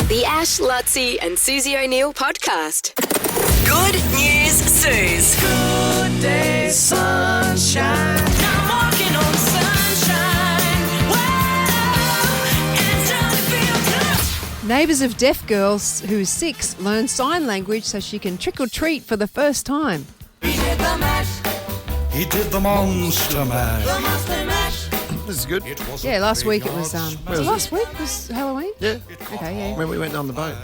The Ash, Luttsy and Susie O'Neill podcast. Good News Suze. Good day, sunshine. I'm walking on sunshine. Whoa, it's time to feel good. Neighbours of deaf girls who's 6 learn sign language so she can trick or treat for the first time. He did the mash, He did the monster mash. the monster mash. This is good. Yeah, last week it was last week was Halloween? Yeah. Okay, yeah. When we went on the boat.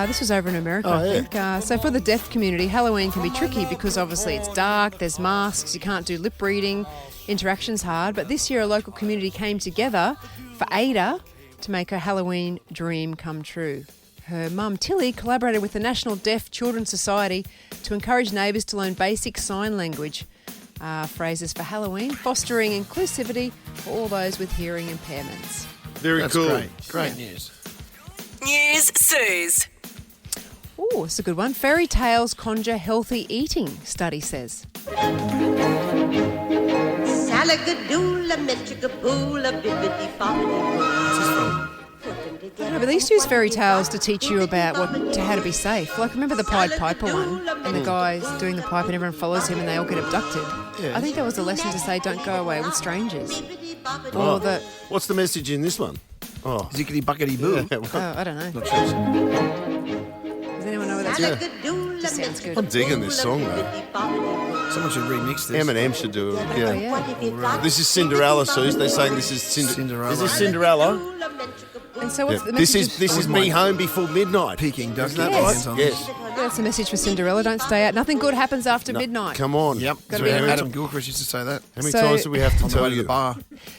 This was over in America, Oh, I yeah. think. So for the deaf community, Halloween can be tricky because obviously it's dark, there's masks, you can't do lip reading, interaction's hard. But this year a local community came together for Ada to make her Halloween dream come true. Her mum, Tilly, collaborated with the National Deaf Children's Society to encourage neighbours to learn basic sign language phrases for Halloween, fostering inclusivity for all those with hearing impairments. Very That's cool. Great news. News Suze. Oh, it's a good one. Fairy tales conjure healthy eating, study says. Salagadoola, metricaboola, bibbidi bobbidi. No, but they used to use fairy tales to teach you about how to be safe. Like, remember the Pied Piper one? And the guy's doing the pipe and everyone follows him and they all get abducted. Yeah. I think that was the lesson to say don't go away with strangers. Or the... What's the message in this one? Oh, Zickety buckety boo. Oh, I don't know. Not sure. Does anyone know what that's about? Just sounds good. I'm digging this song though. Someone should remix this. Eminem should do it. Oh, Yeah. yeah. This is Cinderella, Suze. They're saying this is Cinderella. Is this Cinderella? And so what's Yeah. the This message? is me home before midnight. Peking duck. Isn't that Yes. right? Yes. Yeah, that's the message for Cinderella. Don't stay out. Nothing good happens after midnight. Come on. Yep. Gotta So be Adam Gilchrist used to say that. How many So- times do we have to On the way tell to you? the bar.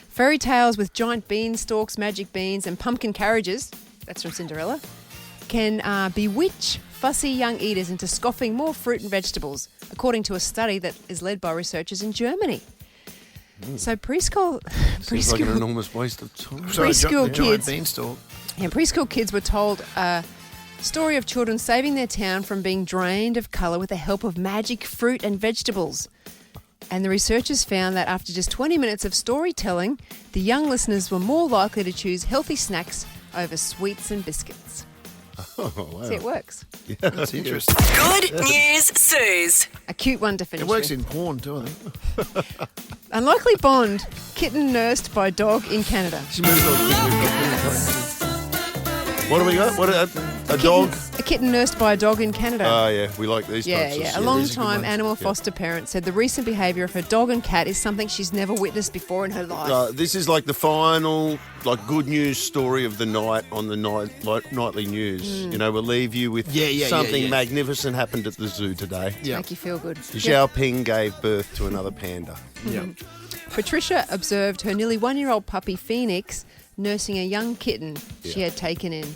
Fairy tales with giant beanstalks, magic beans, and pumpkin carriages, that's from Cinderella, can bewitch fussy young eaters into scoffing more fruit and vegetables, according to a study that is led by researchers in Germany. So preschool Seems like an enormous waste of time. Sorry, Preschool giant kids. beanstalk. preschool kids were told a story of children saving their town from being drained of colour with the help of magic fruit and vegetables. And the researchers found that after just 20 minutes of storytelling, the young listeners were more likely to choose healthy snacks over sweets and biscuits. Oh, wow. See, it works. That's interesting. Good News Suze. A cute one to finish It works with. in porn too, I think. Unlikely Bond, kitten nursed by dog in Canada. She moves on. What do we got? What a dog? A kitten nursed by a dog in Canada. Oh, yeah. We like these Yeah, types of yeah. A shit. long these are good time ones. animal Yeah. foster parent said the recent behaviour of her dog and cat is something she's never witnessed before in her life. This is like the final, good news story of the night on the nightly news. You know, we'll leave you with something magnificent happened at the zoo today. Yeah. Make you feel good. Xiao Ping gave birth to another panda. Yeah. Patricia observed her nearly 1-year-old puppy Phoenix nursing a young kitten she had taken in.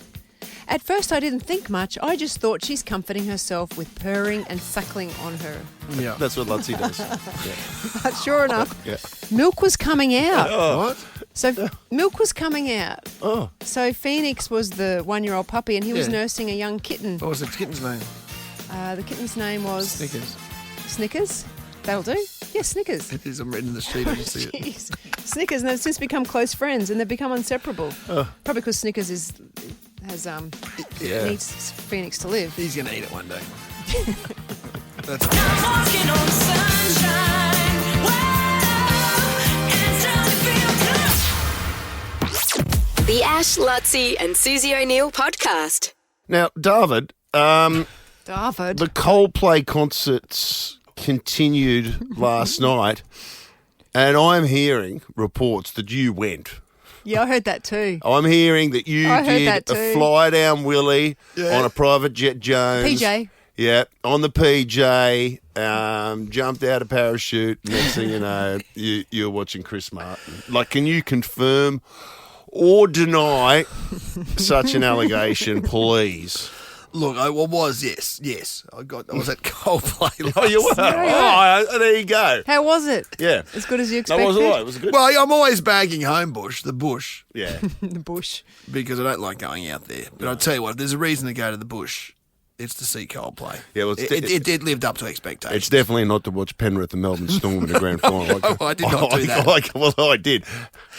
At first I didn't think much. I just thought she's comforting herself with purring and suckling on her. Yeah. That's what Luttsy does. But sure enough, Yeah. milk was coming out. What? So milk was coming out. Oh, So Phoenix was the 1-year-old puppy and he was Yeah. nursing a young kitten. What was the kitten's name? The kitten's name was... Snickers. Snickers? That'll do. Yeah, Snickers. It is. I'm written in the sheet. I just see it. Jeez. Snickers, and they've since become close friends and they've become inseparable. Probably because Snickers needs Phoenix to live. He's going to eat it one day. That's I'm walking on sunshine. Whoa, it's time to feel good. The Ash, Luttsy and Susie O'Neill podcast. now, David, David. the Coldplay concerts continued last night, and I'm hearing reports that you went. Yeah, I heard that too. I'm hearing that you I heard did that a too. fly down Willie on a private jet Jones. PJ. Yeah, on the PJ, jumped out of parachute. Next thing you know, you're watching Chris Martin. Like, can you confirm or deny such an allegation, please? Look, I was, yes. I was at Coldplay. Oh, you were? Oh, there you go. How was it? Yeah. As good as you That expected? was all right. It was good. Well, I'm always bagging Homebush, the bush, Yeah. The bush. because I don't like going out there. But I'll tell you what, if there's a reason to go to the bush, It's to see Coldplay. Yeah, well, it lived up to expectations. It's definitely not to watch Penrith and Melbourne Storm in the grand final. I did not do that. I did.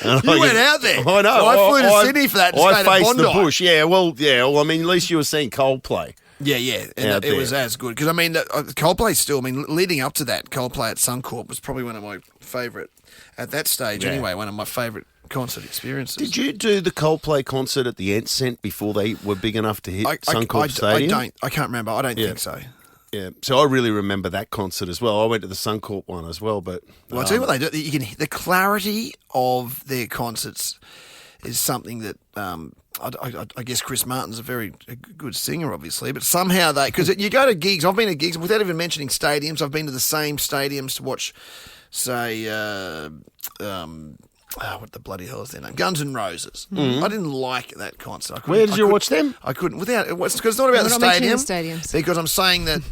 And You went out there. I know. I flew to Sydney for that and I stayed at faced the Bondi. bush. Yeah, well, I mean, at least you were seeing Coldplay. Yeah, and Out it was there. as good. Because, I mean, Coldplay still, I mean, leading up to that, Coldplay at Suncorp was probably one of my favourite, at that stage anyway, one of my favourite concert experiences. Did you do the Coldplay concert at the Entcent before they were big enough to hit Suncorp Stadium? I can't remember. I don't think so. Yeah, so I really remember that concert as well. I went to the Suncorp one as well, but Well, I'll tell you what they do. You can the clarity of their concerts is something that I guess Chris Martin's a very good singer, obviously, but somehow because you go to gigs. I've been to gigs without even mentioning stadiums. I've been to the same stadiums to watch, say, what the bloody hell is their name? Guns N' Roses. I didn't like that concert. Where did you watch them? I couldn't without it. Because it's not about We're the not mentioning stadium. the stadiums. Because I'm saying that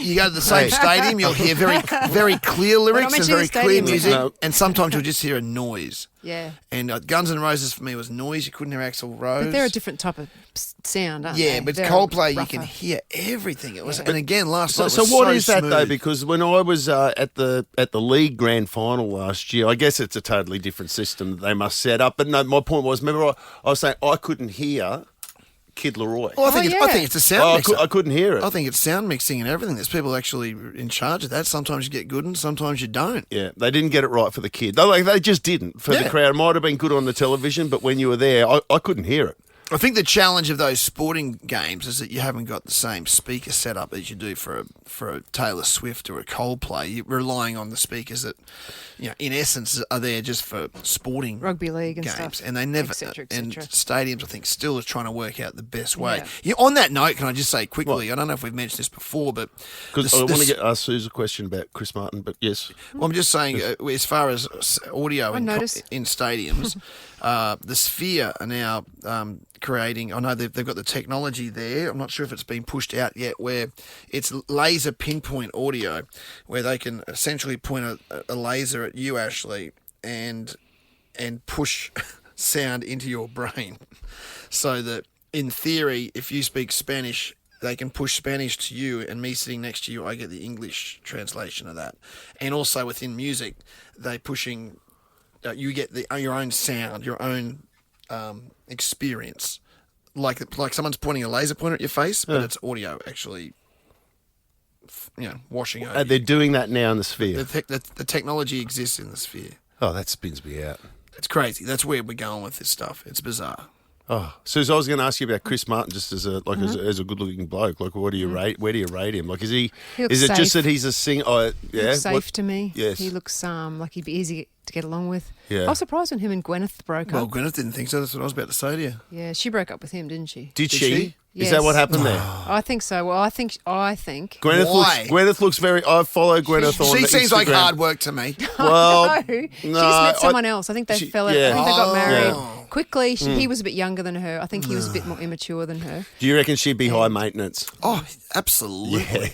you go to the same stadium, you'll hear very, very clear lyrics and mentioning very the clear stadiums. music, No. and sometimes you'll just hear a noise. Yeah. And Guns N' Roses for me was noise. You couldn't hear Axl Rose. But they're a different type of sound, aren't they? Yeah, but They're Coldplay, you rougher. can hear everything. It was, and again, last So, night so was what so is that though? smooth. Because when I was at the league grand final last year, I guess it's a totally different system that they must set up. But no, my point was, remember I was saying I couldn't hear Kid Laroi. Well, I think Oh, I yeah. think it's a sound mixer. I couldn't hear it. I think it's sound mixing and everything. There's people actually in charge of that. Sometimes you get good and sometimes you don't. Yeah, they didn't get it right for the kid. They just didn't for the Yeah. crowd. It might have been good on the television, but when you were there, I couldn't hear it. I think the challenge of those sporting games is that you haven't got the same speaker setup as you do for a Taylor Swift or a Coldplay. You're relying on the speakers that, in essence, are there just for sporting Rugby league and games, stuff, and they never. et cetera, et and cetera. stadiums, I think, still is trying to work out the best way. Yeah. On that note, can I just say quickly? I don't know if we've mentioned this before, but Because this- I want this- to ask Suze a question about Chris Martin, but yes. Well, I'm just saying, as far as audio in noticed. stadiums, the Sphere are now creating. I know they've got the technology there. I'm not sure if it's been pushed out yet, where it's laser pinpoint audio, where they can essentially point a laser at you, Ashley, and push sound into your brain, so that in theory, if you speak Spanish, they can push Spanish to you, and me sitting next to you, I get the English translation of that. And also within music, they pushing, you get your own sound, your own experience, like someone's pointing a laser pointer at your face, but it's audio actually, washing over. They're you. doing that now in the Sphere. The technology exists in the Sphere. Oh, that spins me out. It's crazy. That's where we're going with this stuff. It's bizarre. Oh, Suze, I was going to ask you about Chris Martin, just as a as a good-looking bloke. Like, what do you rate? Where do you rate him? Like, is he? He looks Is it just safe. that he's a singer? Oh, yeah, Looks safe What- to me. Yes. He looks like he'd be easy to get along with. Yeah. I was surprised when him and Gwyneth broke Well, up. Gwyneth didn't think so. That's what I was about to say to you. Yeah, she broke up with him, didn't she? Did Did she? she? Is that what Yes. happened there? I think so. Well, I think Gwyneth Why? Gwyneth looks very. I follow Gwyneth on She seems like Instagram. hard work to me. Well, no, she just no, met someone else. I think they fell out. yeah. I think they got married Oh. quickly. He was a bit younger than her. I think he was a bit more immature than her. Do you reckon she'd be high maintenance? Oh, absolutely.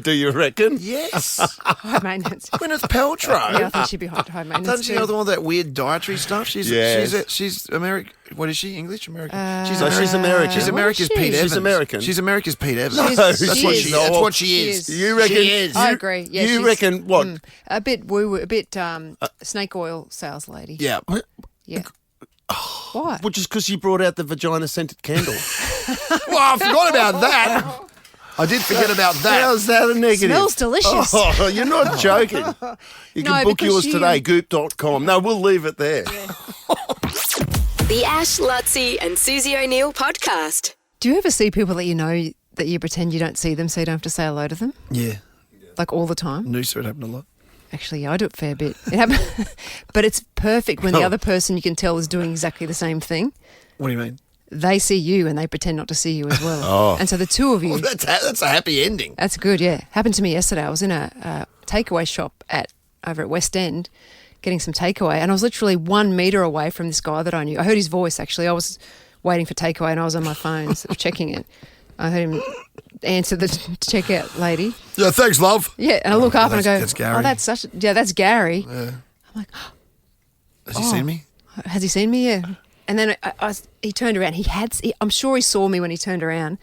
Do you reckon? Yes. High maintenance. Gwyneth Paltrow. Yeah, I think she'd be high maintenance. Doesn't she too. have the one with that weird dietary stuff? She's Yes. she's American. What is she? English? American? she's No, she's American. She's What America's is she? Pete She's Evans. American. She's America's Pete Evans. No, that's she what is. she. That's what she She is. is. You reckon? She is. I agree. Yeah, you she's- reckon what? A bit woo, a bit snake oil sales lady. Yeah. Yeah. What? Well, just because you brought out the vagina scented candle. Well, I forgot about that. I did forget about that. How's that a negative? Smells delicious. Oh, you're not joking. You can No, book because yours she- today, goop.com. No, we'll leave it there. The Ash, Luttsy and Susie O'Neill podcast. Do you ever see people that you know that you pretend you don't see them so you don't have to say hello to them? Yeah. Like all the time? Noosa, it happened a lot. Actually, yeah, I do it a fair bit. It happens, but it's perfect when the other person you can tell is doing exactly the same thing. What do you mean? They see you and they pretend not to see you as well. Oh. And so the two of you, Well, that's a happy ending. that's good, yeah. Happened to me yesterday. I was in a takeaway shop over at West End getting some takeaway, and I was literally 1 metre away from this guy that I knew. I heard his voice, actually. I was waiting for takeaway and I was on my phone sort of checking it. I heard him answer the checkout lady. Yeah, thanks, love. Yeah, and I look up and I go, that's Gary. oh, that's Gary. Yeah. I'm like, Has he seen me? has he seen me? Yeah. And then he turned around. I'm sure he saw me when he turned around,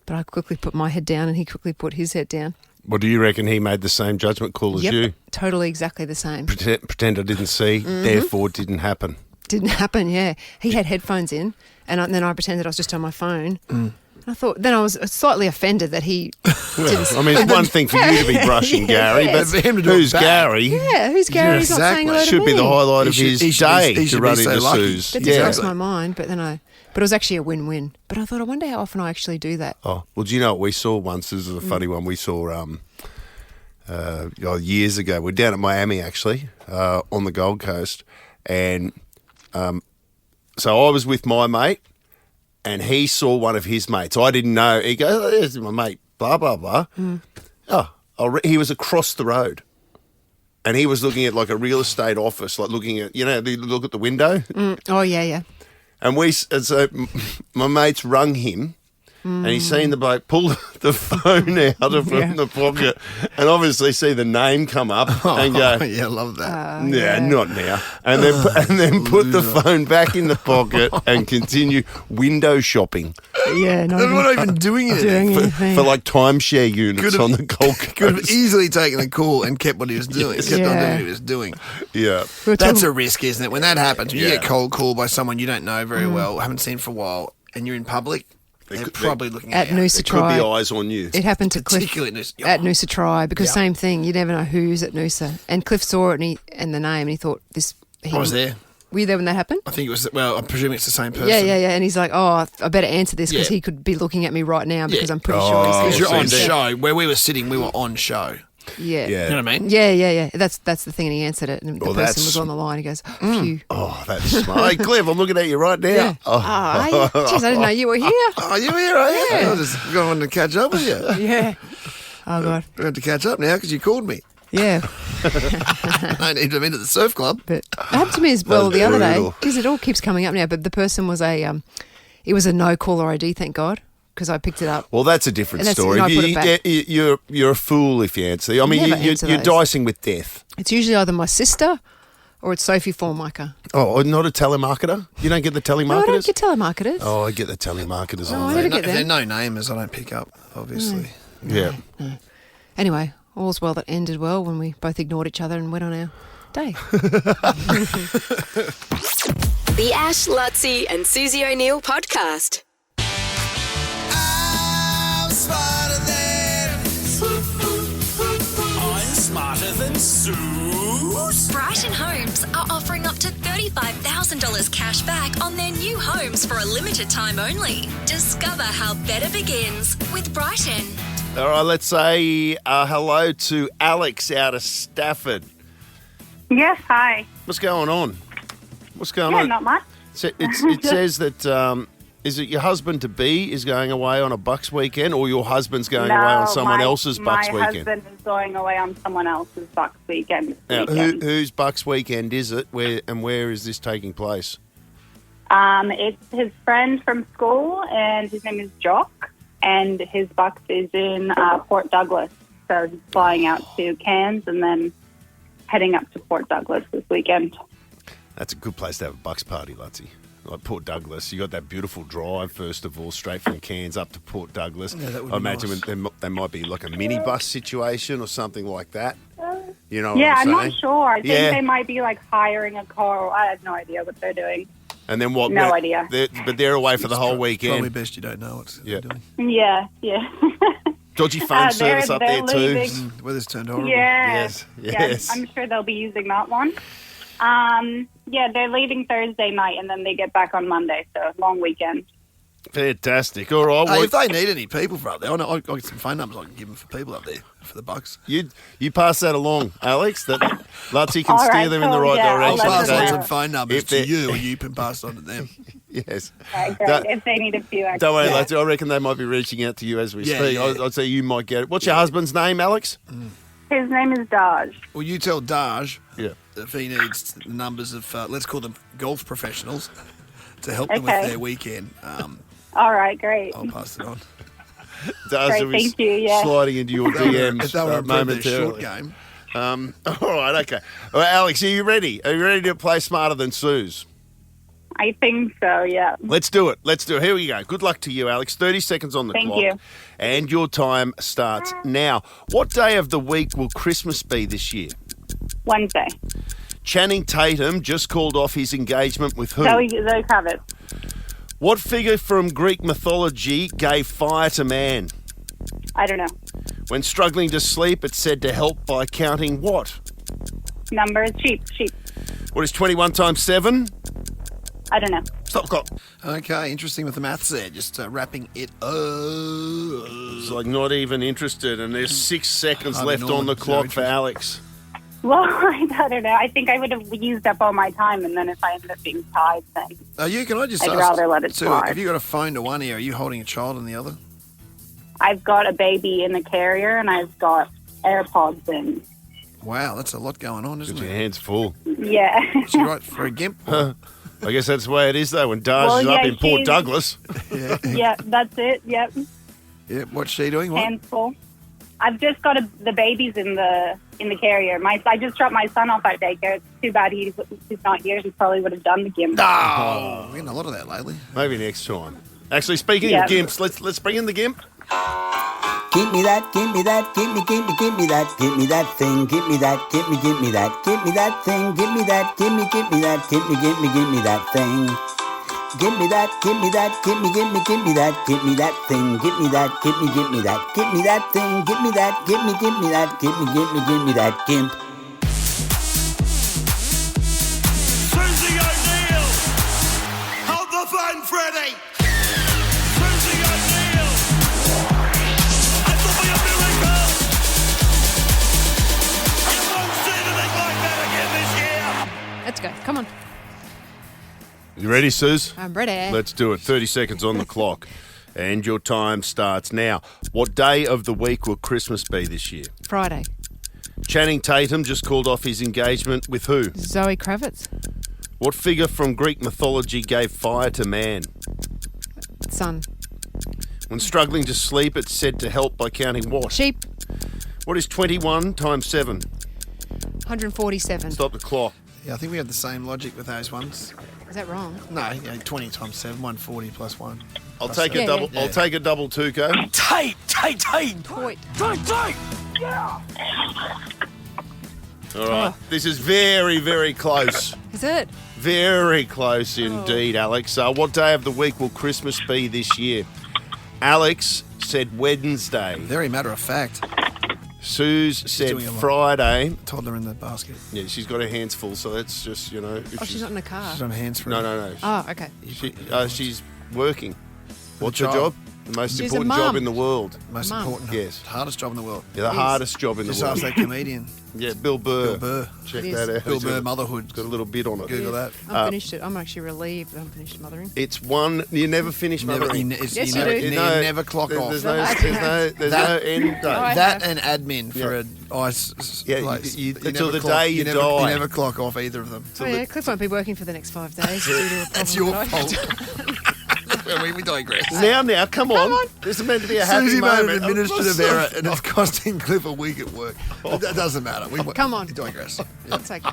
But I quickly put my head down and he quickly put his head down. Well, do you reckon he made the same judgment call as Yep, you? totally exactly the same. Pretend I didn't see, therefore didn't happen. Didn't happen, yeah. He had headphones in and then I pretended I was just on my phone. And I thought, then I was slightly offended that he didn't. I mean, it's one thing for you to be brushing Gary, but For him to do who's it back. Gary? Yeah, who's Gary? He's not saying hello to Should be me. the highlight of He should- his he should day be- he to should run be so into lucky. Suze. That did cross Exactly. my mind, but it was actually a win-win. But I thought, I wonder how often I actually do that. Oh, well, do you know what we saw once? This is a funny one. We saw years ago. We're down at Miami, actually, on the Gold Coast. And so I was with my mate, and he saw one of his mates. I didn't know. He goes, oh, there's my mate, blah, blah, blah. He was across the road. And he was looking at like a real estate office, like looking at, they look at the window. Oh, yeah. And so my mate's rung him, and he's seen the bloke pull the phone out of the pocket, and obviously see the name come up and go, Yeah, I love that. yeah, not now, and then put the phone back in the pocket and continue window shopping Yeah, no. They're not even doing it. doing anything. for like timeshare units Could have- on the Gold Coast. Could have easily taken the call and kept what he was doing. Kept on doing Yeah. what he was doing. Yeah, We were That's talking- a risk, isn't it? When that happens, when you Yeah. get cold called by someone you don't know very well, haven't seen for a while, and you're in public, they're could- probably looking at at you. Noosa there could be Try. eyes on you. It happened to Cliff Particularly at Noosa. at Noosa Try because Yeah. same thing. You never know who's at Noosa. And Cliff saw it and the name and he thought this. I was there. Were you there when that happened? I think it was, well, I'm presuming it's the same person. Yeah. And he's like, oh, I better answer this because Yeah. he could be looking at me right now because Yeah. I'm pretty Oh, sure he's Because there. you're on So there- show. Where we were sitting, we were on show. Yeah. Yeah. You know what I mean? Yeah. That's the thing, and he answered it, and the Well, person that's- was on the line. He goes, "Phew." Oh, that's smart. Hey, Cliff, I'm looking at you right now. Yeah. Oh, jeez, I didn't know you were here. Oh, you here, are you? I was just going to catch up with you. Yeah. Oh God. I had to catch up now because you called me. Yeah. I need to have been at the surf club. But it happened to me as well the other day. brutal. Geez, it all keeps coming up now. But the person was it was a no caller ID, thank God, because I picked it up. Well, that's a different And that's- story. and I put it back. You're a fool if you answer. I mean, Never answer you're those. dicing with death. It's usually either my sister or it's Sophie Formica. Oh, not a telemarketer? You don't get the telemarketers? No, I don't get telemarketers. Oh, I get the telemarketers No, on I there. don't get If they're them. no namers, I don't pick up, obviously. Yeah. Anyway, all's well that ended well when we both ignored each other and went on our day. The Ash, Luttsy, and Susie O'Neill podcast. I'm smarter than. I'm smarter than Suze. Brighton Homes are offering up to $35,000 cash back on their new homes for a limited time only. Discover how better begins with Brighton. All right, let's say hello to Alex out of Stafford. Yes, hi. What's going on? What's going Yeah, on? not much. It says that, is it your husband-to-be is going away on a Bucks weekend or your husband's going away on someone else's Bucks weekend? My husband is going away on someone else's Bucks weekend this Now, weekend. whose Bucks weekend is it? Where is this taking place? It's his friend from school, and his name is Jock, and his Bucks is in Port Douglas. So he's flying out to Cairns and then heading up to Port Douglas this weekend. That's a good place to have a Bucks party, Luttsy. Like Port Douglas, you got that beautiful drive, first of all, straight from Cairns up to Port Douglas. Yeah, that would I be imagine nice. there might be like a minibus situation or something like that. You know Yeah, what I'm I'm not saying? sure. I think Yeah. they might be like hiring a car. I have no idea what they're doing. And then what? No idea. But they're away for the whole Probably weekend. best you don't know what Yeah. they're doing. Yeah. Dodgy phone service up there too. leaving. Weather's turned horrible. Yes. Yeah, I'm sure they'll be using that one. Yeah, they're leaving Thursday night and then they get back on Monday, so long weekend. Fantastic. All right. Hey, Well, if they need any people for up there, I know I've got some phone numbers I can give them for people up there for the Bucks. you pass that along, Alex, that Luttsy can All steer right, them in the cool, right yeah, I'll I'll let direction. them pass on know. some phone numbers If to they- you, and you can pass on to them. Yes. Right, great. That- If they need a few extra. Don't worry, yeah. Luttsy. I reckon they might be reaching out to you as we Yeah, speak. yeah. I'd say you might get it. What's your husband's name, Alex? His name is Daj. Well, you tell Daj Yeah. if he needs the numbers of, let's call them golf professionals, to help them Okay. with their weekend. All right, great. I'll pass it on. Does Great, will be thank you, yeah. sliding into your If they were DMs to improve their short momentarily. game. All right, okay. All right, Alex, are you ready? Are you ready to play smarter than Suze? I think so, yeah. Let's do it. Here we go. Good luck to you, Alex. 30 seconds on the Thank clock. you. And your time starts now. What day of the week will Christmas be this year? Wednesday. Channing Tatum just called off his engagement with who? Zoe Kravitz. What figure from Greek mythology gave fire to man? I don't know. When struggling to sleep, it's said to help by counting what? Numbers, sheep. What is 21 times 7? I don't know. Stop the clock. Okay, interesting with the maths there. Just wrapping it up. It's like not even interested, and there's 6 seconds Oh, left Norman, on the no clock for interest. Alex. Well, I don't know. I think I would have used up all my time, and then if I ended up being tied, then Can I just I'd ask, rather let it Sue, slide. have you got a phone to one ear? Are you holding a child in the other? I've got a baby in the carrier, and I've got AirPods in. Wow, that's a lot going on, isn't Your it? hands full. Yeah. Is she right for a gimp? I guess that's the way it is, though, when Daj Well, is up yeah, in Port she's- Douglas. Yeah, that's it. Yep. Yeah, what's she doing? What? Hands full. I've just got the babies in the carrier. I just dropped my son off at daycare. It's too bad he's not here. He probably would have done the gimp. Oh, we're getting a lot of that lately. Maybe next time. Actually, speaking Yeah. of gimps, let's bring in the gimp. Give me that, give me that, give me that, give me that thing, give me that, give me that, give me that thing, give me that, give me that, give me that thing. Give me that, give me that, give me that, give me that thing, give me that, give me that, give me that thing, give me that, give me that, give me that gimp. Susie O'Neill! Hold the phone, Freddie! Susie O'Neill! It will be a miracle! You won't see anything like that again this year! Let's go. Come on. You ready, Suze? I'm ready. Let's do it. 30 seconds on the clock. And your time starts now. What day of the week will Christmas be this year? Friday. Channing Tatum just called off his engagement with who? Zoe Kravitz. What figure from Greek mythology gave fire to man? Sun. When struggling to sleep, it's said to help by counting what? Sheep. What is 21 times 7? 147. Stop the clock. Yeah, I think we have the same logic with those ones. Is that wrong? No, 20 times 7, 140 plus 1. I'll Plus take a seven. double. Yeah. I'll take a double Tuco. Tight! Point. Yeah! All right. This is very, very close. Is it? Very close indeed, Alex. What day of the week will Christmas be this year? Alex said Wednesday. Very matter of fact. Suze said doing a lot. Friday. Toddler in the basket. Yeah, she's got her hands full, so that's just, you know. If Oh, she's not in the car. She's on hands free. No. Oh, okay. She's working. What's her child. job? The most She's a important job mum. in the world. Most Mum. important. Yes. Hardest job in the world. Yeah, the hardest job in the Just world. ask that comedian. Yeah, Bill Burr. Bill Burr. Check It that is. out. Bill He's Burr, got- motherhood. Got a little bit on it. Google that. I'm finished it. I'm actually relieved that I'm finished mothering. It's one. You never finish mothering. Yes, you you never, do. you never clock off. There's no end date. I That have. and admin for Yeah. an ice Yeah, place. you- You until never the day you never, die. You never clock off either of them. Oh, yeah, Cliff won't be working for the next 5 days. due to a That's problem your that I had. fault. we digress. Now, come on. This is meant to be a happy Susie made moment. an administrative error and it's costing Cliff a week at work. That doesn't matter. Come on. We digress. That's okay.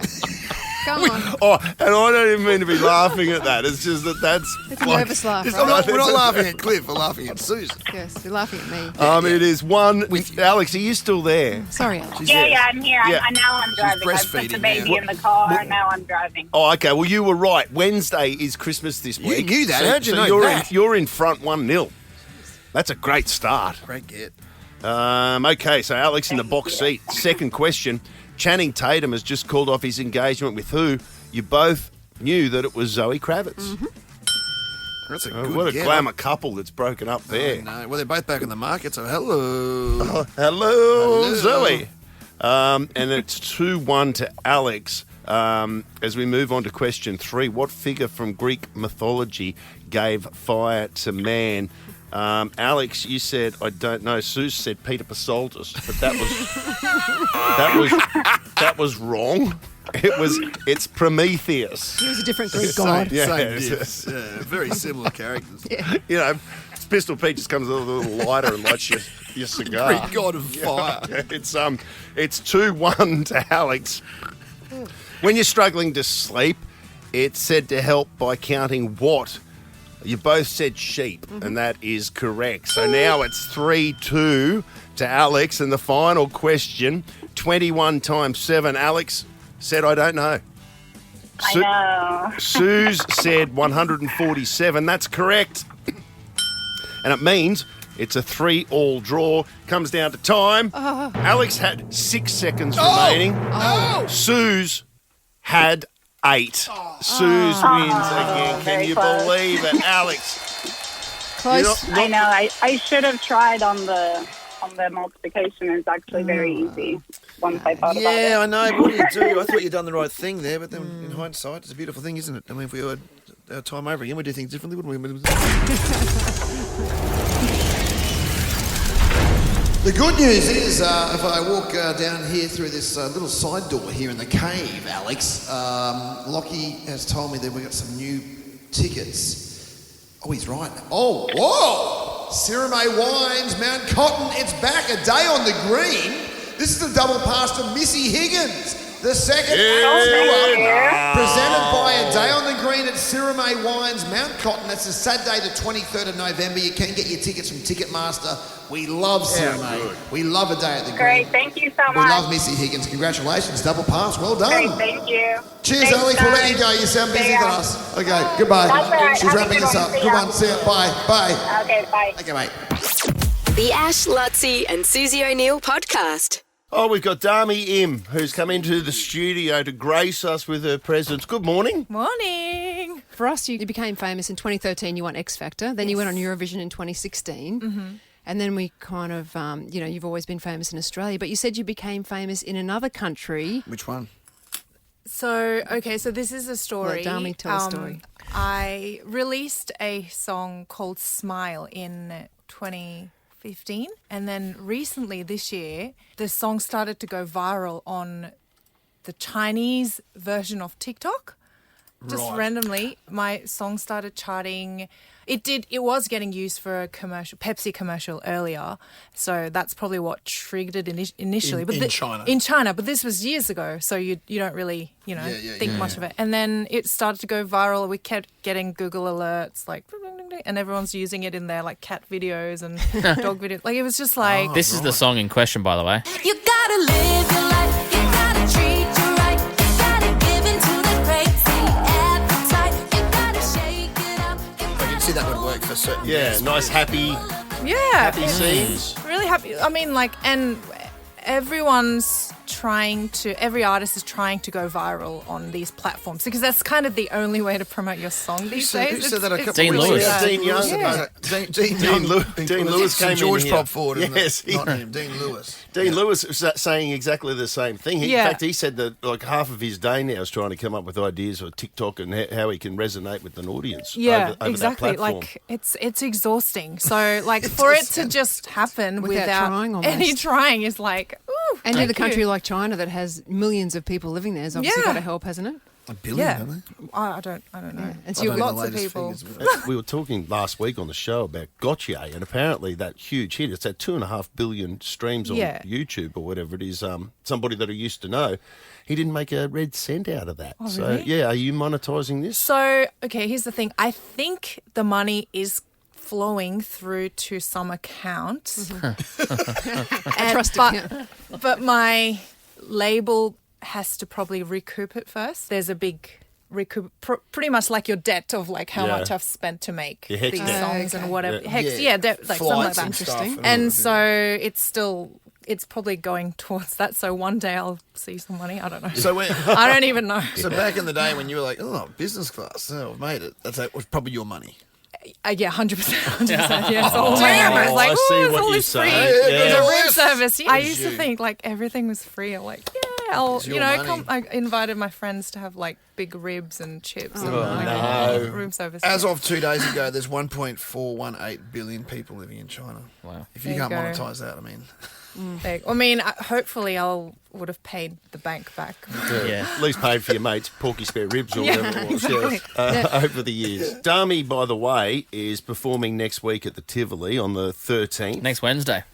Come on. Oh, and I don't even mean to be laughing at that. It's just that's It's a nervous laugh, It's right? not- we're not laughing at Cliff. We're laughing at Susie. Yes, you're laughing at me. It is one. Alex, are you still there? Sorry, Alex. Yeah, I'm here. Yeah. Now I'm driving. I put the breastfeeding baby now. in the car, and now I'm driving. Oh, okay. Well, you were right. Wednesday is Christmas this You week. knew that. How'd you know you're that? you're in front 1-0. That's a great start. Great get. Okay, so Alex in the box seat. Second question. Channing Tatum has just called off his engagement with who? You both knew that it was Zoe Kravitz. Mm-hmm. That's a good What a get. glamour couple that's broken up there. No. Well, they're both back in the market, so hello. Hello, Zoe. And it's 2-1 to Alex. As we move on to question 3, what figure from Greek mythology gave fire to man? Alex, you said I don't know. Sue said Peter Pasoltis, but that was wrong. It's Prometheus. He was a different Greek god. Yeah. Same diff. Yeah, very similar characters. You know, Pistol Pete just comes a little lighter and lights your cigar. Greek god of fire. Yeah, it's 2-1 to Alex. When you're struggling to sleep, It's said to help by counting what? You both said sheep, and that is correct. So now it's 3-2 to Alex, and the final question, 21 times 7. Alex said, I don't know. I know. Suze said 147. That's correct. And it means it's a 3-all draw. Comes down to time. Alex had 6 seconds remaining. Suze had 8. Suze wins again. Can you believe it, Alex? Close. I know. I should have tried on the multiplication. It's actually very easy once I thought about it. Yeah, I know. What do you do? I thought you'd done the right thing there, but then in hindsight, it's a beautiful thing, isn't it? I mean, if we had our time over again, we'd do things differently, wouldn't we? The good news is, if I walk down here through this little side door here in the cave, Alex, Lockie has told me that we got some new tickets. Oh, he's right. Oh, whoa! Sirame Wines, Mount Cotton, it's back, a day on the green. This is the double pass to Missy Higgins. The second tour presented by A Day on the Green at Sirame Wines, Mount Cotton. That's a Saturday, the 23rd of November. You can get your tickets from Ticketmaster. We love Sirame. We love A Day at the Green. Great, thank you so much. We love Missy Higgins. Congratulations, double pass. Well done. Great, thank you. Cheers, Thanks, Alex. We'll let guys. you go. You sound busy See ya. than us. Okay, goodbye. That's all right. She's Have a wrapping good us one. up. See Good ya. one. See ya. Bye. Bye. Okay, bye. Okay, mate. The Ash, Luttsy and Susie O'Neill podcast. Oh, we've got Dami Im, who's come into the studio to grace us with her presence. Good morning. Morning. For us, you became famous in 2013. You won X Factor. Then you went on Eurovision in 2016. Mm-hmm. And then we kind of, you've always been famous in Australia. But you said you became famous in another country. Which one? So this is a story. Let Dami tell a story. I released a song called Smile in 2015. And then recently this year, the song started to go viral on the Chinese version of TikTok. Just randomly, my song started charting. It was getting used for a Pepsi commercial earlier, so that's probably what triggered it initially. In China. In China, but this was years ago, so you don't really think much of it. And then it started to go viral. We kept getting Google alerts, like, and everyone's using it in their like cat videos and dog videos. Like it was just like This is the song in question, by the way. You gotta live your life, you gotta treat you right, you gotta give into the crazy appetite, you gotta shake it up. I can see that would work for certain. Yeah, nice, happy scenes. Really happy. I mean, like, and every artist is trying to go viral on these platforms because that's kind of the only way to promote your song these days. Who said that a couple Dean of weeks Lewis. ago? Dean Young. Yeah. Dean Lewis came in George here. Pop Ford. Yes, Not him. Dean Lewis. Dean Lewis was saying exactly the same thing. In Yeah. fact, he said that like half of his day now is trying to come up with ideas for TikTok and how he can resonate with an audience. Yeah, over exactly. That platform. Like it's exhausting. So like for it to just happen Without trying almost. any trying is like, ooh. And in a thank country you. like China that has millions of people living there, has obviously Yeah. got to help, hasn't it? A billion, Yeah. don't they? I don't know. And so I you don't know lots the of latest people. figures. We were talking last week on the show about Gotye, and apparently that huge hit, it's at 2.5 billion streams on Yeah. YouTube or whatever it is. Somebody that I used to know, he didn't make a red cent out of that. Oh, So, really? yeah, are you monetising this? So, okay, here's the thing. I think the money is flowing through to some account. And- Trust but, account. but my label has to probably recoup it first. There's a big recoup, pretty much like your debt of like how Yeah. much I've spent to make Your hex these debt. songs and whatever. Yeah. Hex, yeah, like something like Flights that. and stuff. Interesting. And so it's probably going towards that. So one day I'll see some money. I don't know. So when, I don't even know. so back in the day when you were like, oh, business class, oh, I've made it. That was probably your money. Yeah, 100%. Yeah, it's all Damn my it. money. It's like, I see ooh, it's what all you're this free. saying. There's Yeah. a room service. I It's used to you. think like everything was free. I'm like, yeah, I'll, It's your money. I invited my friends to have like big ribs and chips and no. room service. As of 2 days ago, there's 1.418 billion people living in China. Wow. If you There you can't go. monetize that, I mean, I mean, hopefully would have paid the bank back. Yeah. At least paid for your mates' porky spare ribs or whatever it was exactly. over the years. Dami, by the way, is performing next week at the Tivoli on the 13th. Next Wednesday.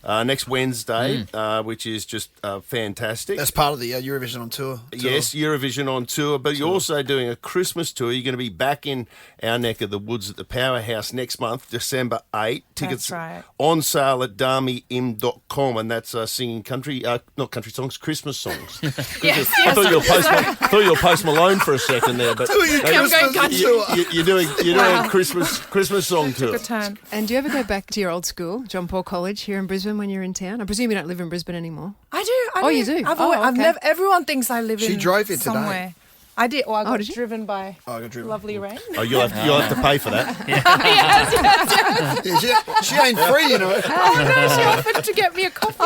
Which is just fantastic. That's part of the Eurovision on tour. Yes, Eurovision on tour, but you're also doing a Christmas tour. You're going to be back in our neck of the woods at the Powerhouse next month, December 8. Tickets That's right. on sale at damim.com, and that's singing not country songs, Christmas songs. Yes, I thought you were Post Malone for a second there, but I'm going country. you're doing a Christmas song tour. Good turn. And do you ever go back to your old school, John Paul College, here in Brisbane when you're in town? I presume you don't live in Brisbane anymore. I do. You do? I've never. Everyone thinks I live She in drove here today. somewhere. I did. Well, I got did you? driven by I got driven. lovely rain. Oh, you'll have to pay for that. yes. Yeah, she ain't free, you know. Oh no, she offered to get me a coffee.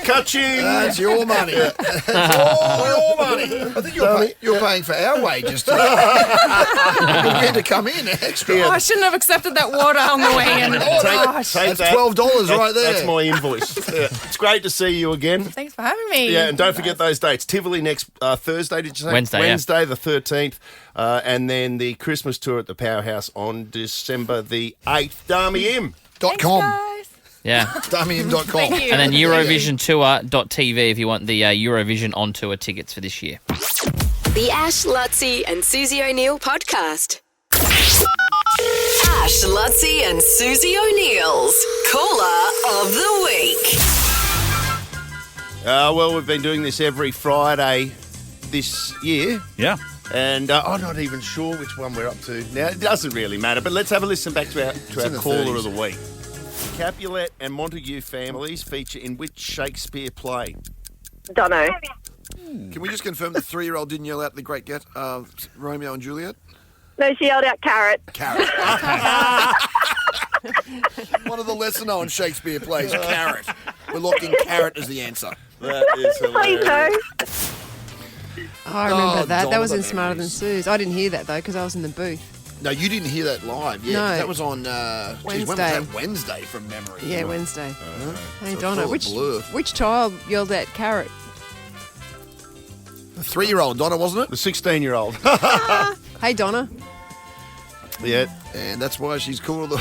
Ka-ching! That's your money. That's all your money. I think you're paying for our wages to get to come in extra. Oh, I shouldn't have accepted that water on the way in. Take That's $12 right there. That's my invoice. Yeah. It's great to see you again. Thanks for having me. Yeah, and don't forget those dates. Tivoli next Thursday, did you say? Wednesday, the 13th. And then the Christmas tour at the Powerhouse on December the 8th. DamiM.com. Guys. Yeah. DamiM.com. Thank you. And then EurovisionTour.tv if you want the Eurovision on tour tickets for this year. The Ash, Luttsy and Susie O'Neill podcast. Ash, Luttsy and Susie O'Neill's Caller of the Week. Well, we've been doing this every Friday this year. Yeah. And I'm not even sure which one we're up to now. It doesn't really matter, but let's have a listen back to our caller of the week. Capulet and Montague families feature in which Shakespeare play? Dunno. Can we just confirm the 3-year-old didn't yell out the great Romeo and Juliet? No, she yelled out carrot. Carrot. One of the lesser known Shakespeare plays, Carrot. We're locked in Carrot as the answer. That is Please hilarious. Oh, I remember that. That was in Donovan Smarter Than memories. Suze. I didn't hear that, though, because I was in the booth. No, you didn't hear that live. Yeah, No. that was on Wednesday. When was that? Wednesday from memory. Yeah, Wednesday. Hey, So Donna, it's all a blur. which child yelled at carrot? The 3-year-old Donna, wasn't it? The 16-year-old. Hey, Donna. Yeah. And that's why she's called the...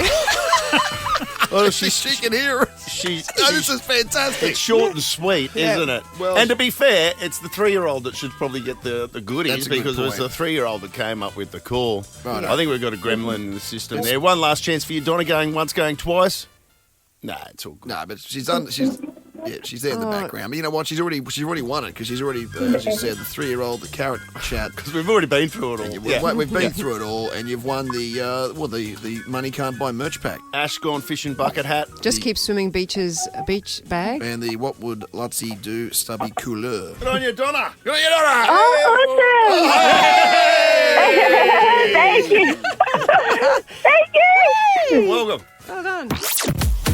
Well, she can hear it. This is fantastic. It's short and sweet, Yeah. isn't it? Well- and to be fair, it's the 3-year-old that should probably get the goodies That's a good because it was the point. 3-year-old that came up with the call. Right. I think we've got a gremlin in the system there. One last chance for you, Donna, going once, going twice. Nah, it's all good. No, but she's there in the background. But you know what? She's already won it because she's already, as you said, the 3-year-old, the carrot chat. Because we've already been through it all. We've been through it all, and you've won the money can't buy merch pack. Ash gone fishing bucket hat. Just keep swimming beaches, beach bag. And the what would Luttsy do stubby couleur. Good on you, Donna. Good on you, Donna. Oh, awesome. Thank you. Thank you. Welcome. Well done.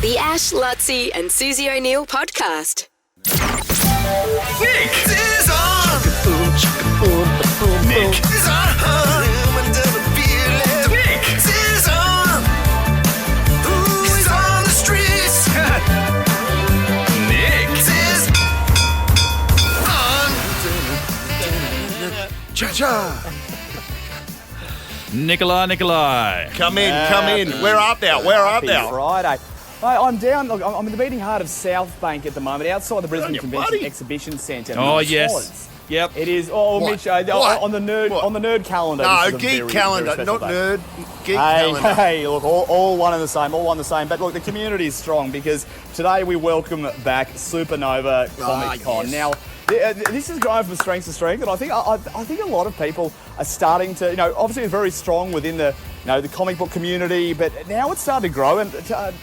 The Ash, Luttsy and Susie O'Neill podcast. Nick is on. Nick is on. Nick is on. Ooh, he's on the streets. Nick is on. Cha-cha. Nikolai. Come in. Where art thou? Friday. Mate, I'm down. Look, I'm in the beating heart of South Bank at the moment, outside the Brisbane Convention Exhibition Centre. Oh, yes. Yep. It is. Oh, What? Mitch, What? on the nerd calendar. No, this is a geek very, calendar, very special not day. nerd. Geek Hey, calendar. hey, look, all one and the same, all one and the same. But look, the community is strong because today we welcome back Supernova Comic Con. yes. Now, this is going from strength to strength, and I think a lot of people are starting to, obviously it's very strong within the comic book community, but now it's starting to grow. And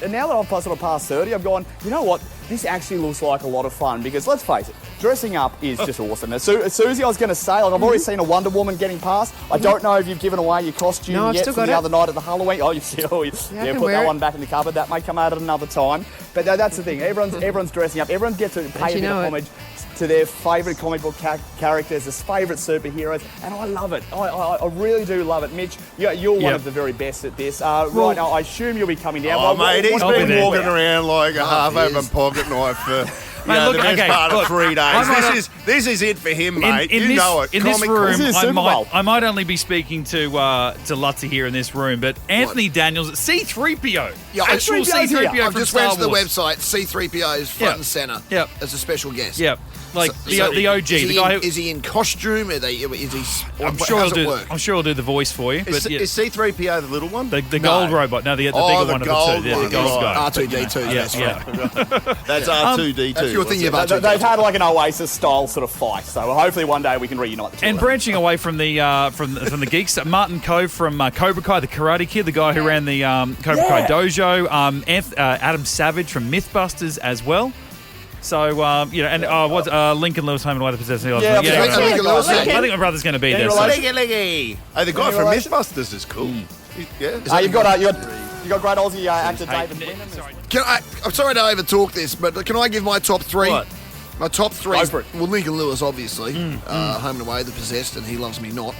now that I've sort of past 30, I've gone, you know what? This actually looks like a lot of fun because let's face it, dressing up is just awesome. Now, Susie, I was going to say, I've already seen a Wonder Woman getting past. I don't know if you've given away your costume No, I've yet still from got the it. other night at the Halloween. Oh, you I can put wear that it. one back in the cupboard. That may come out at another time. But that's the thing. Everyone's dressing up. Everyone gets to pay a you bit know of it. homage to their favourite comic book characters, their favourite superheroes, and I love it. I really do love it. Mitch, you're one of the very best at this. Right now, I assume you'll be coming down. Oh, mate, he's been walking around like a half-open is. pocket knife for... Mate, the best part of 3 days. This is it for him, mate. In you this, know it. In this Comic room, Con. I might only be speaking to Luttsy here in this room, but Anthony Daniels, C-3PO. Yeah, Actual C-3PO I've from just Star went to the Wars. website. C-3PO is front and centre as a special guest. Yep. Like the OG, Is the he guy in, who... is he in costume? Is he? I'm sure he'll do the voice for you. Is C-3PO the little one? The gold robot. No, the bigger one of the two. Yeah, the gold guy. R2-D2. That's R2-D2. That's your thing. They've had like an Oasis style sort of fight, so hopefully one day we can reunite the two. And branching away from the geeks, Martin Cove from Cobra Kai, the Karate Kid, the guy who ran the Cobra Kai dojo. Adam Savage from MythBusters as well. So, and Lincoln Lewis home and Way to Possess the Lincoln Lewis. I think my brother's going to be there. Leggy. Oh, the guy from MythBusters is cool. Yeah. You've got great Aussie actor David Wenham. I'm sorry to overtalk this, but can I give my top three? What? My top three. Go for it. Well, Lincoln Lewis, obviously. Home and Away, The Possessed, and He Loves Me Not.